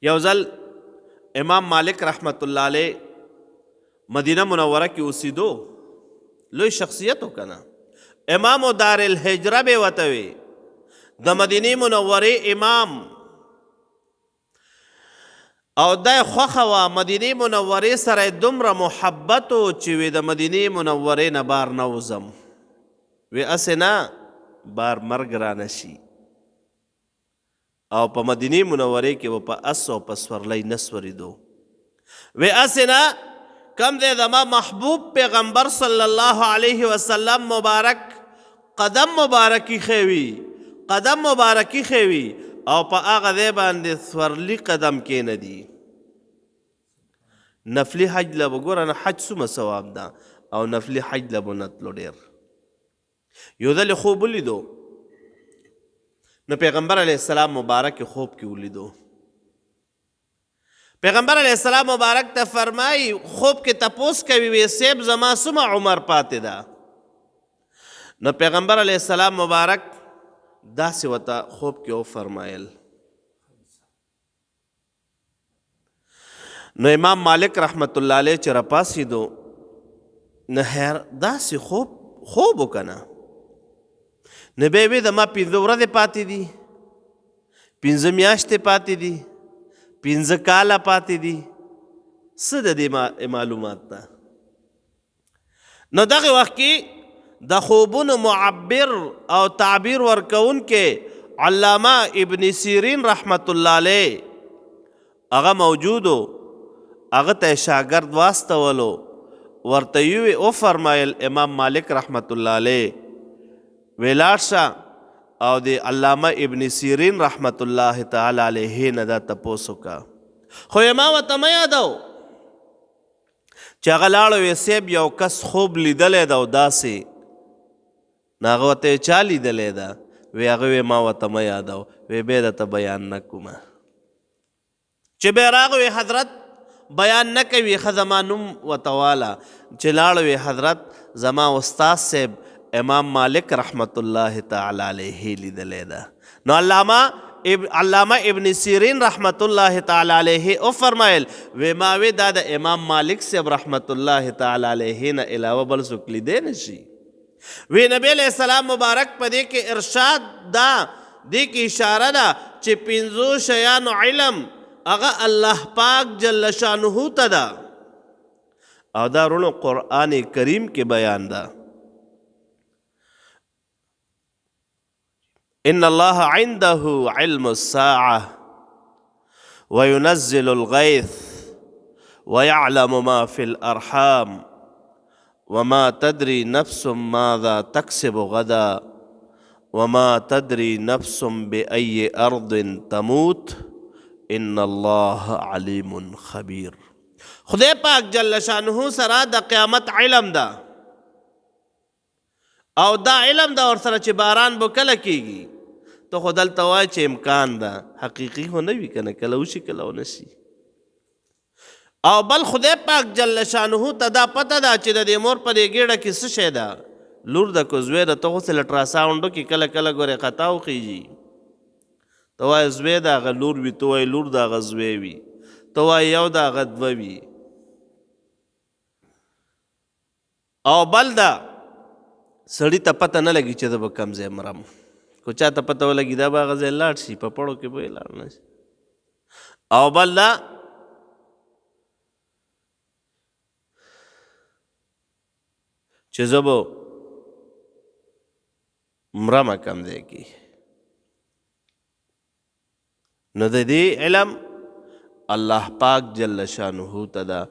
یو ځل امام مالک رحمت الله علیه مدینه منوره کې اوسېدو، لوی شخصیت و کنه، امام دار الهجره به ورته وي، د مدینې منورې امام، او دا خوښه وه مدینې منورې سره دومره محبت و چې وی د مدینې منورې نه بار نه وځم، وی هسې نه بار مرګ رانه شي، او په مدینې منورې کې و په اس او په سورلۍ نه سورېدو، وی هسې نه کم دی زما محبوب پیغمبر صلی الله علیه وسلم مبارک قدم مبارکی خیوي، قدم مبارکی خیوي، او په هغه ځای باندې سورلي قدم کېندي. نفلي حج له وګوره نه حج څومره ثواب ده، او نفلي حج له به نه تلو ډېر. یو ځل خوب ولیدو، نو پیغمبر علیه السلام مبارک خوب کې ولیدو. پیغمبر علیه السلام مبارک ته فرمایي، خوب کې تپوس کوي وی صاحب زما څومره عمر پاتې ده؟ نو پیغمبر علیه السلام مبارک داسې ورته خوب کې وفرمایل. نو امام مالک رحمت الله علیه چې راپاڅېدو، نو داسې خوب وکنه، نو بیا وی زما 5 ورځې پاتې دي، 5 میاشتې پاتې دي، 5 کاله پاتې دي، څه د دې معلومات ده؟ نو دغه وخت کې د خوبونو معبر او تعبیر ورکوونکې علامه ابن سیرین رحمت الله علیه هغه موجودو، هغه ته شاګرد واستولو، ورته یې وفرمایل امام مالک رحمت الله علیه وی لاړ شه او د علامه ابن سیرین رحمت الله تعالی علیه نه دا تپوس وکړه. خو ما ورته مه یادو چې هغه لاړو وی صاحب یو کس خوب لیدلی ده او داسې، نو هغه ورته چا لیدلی ده؟ وی هغه وی ما ورته مه یادو، وی بیا درته بیان نه کومه. چې بیا راغی حضرت بیان نه کوي، ښه زما نوم ورته واله، چې لاړ وی حضرت زما استاد صاحب امام مالک رحمت الله تعالی علیه لیدلی ده. نو علامه ابن سیرین رحمت الله تعالی علیه وفرمایل وی ما وی دا د امام مالک صاحب رحمت الله تعالی علیه نه علاوه بل څوک لیدی نه شي. وی نبی علیہ السلام مبارک په دې کې ارشاد ده، دې کې اشاره ده چې 5 شیانو علم هغه الله پاک جل شانه ته ده، او دا رونو قرآن کریم کې بیان ده. ان الله عنده علم الساعة وينزل الغيث ويعلم ما في الأرحام وما تدري نفس ماذا تكسب غدا وما تدري نفس بأي أرض تموت ان الله علیم خبیر. خدای پاک جل شانه سره د قیامت علم ده، او دا علم ده ورسره چې باران به کله کیږي، ته خو دلته وایه چې امکان ده، حقیقي خو نه وي که نه، کله وشي کله ونه شي. او بل خدای پاک جل شانه ته دا پته ده چې د دې مور په دې ګېډه کې څه شی ده، لور ده که زوی ده. ته خو سې الټراساونډو کې کله کله ګورې خطا وخیږي، ته وایې زوی د هغه لور وي، ته وایې لور د هغه زوی وي، ته وایې یو د هغه 2 وي. او بل ده سړي ته پته نه لګي چې زه به کوم ځای مرم، خو چا ته پته ولګي دا به هغه ځای لاړ شي، په پړو کې به یې لاړ نه شي. او بل ده چې زه به مرمه کوم ځای کې، نو د دې علم الله پاک جل شانه ته ده.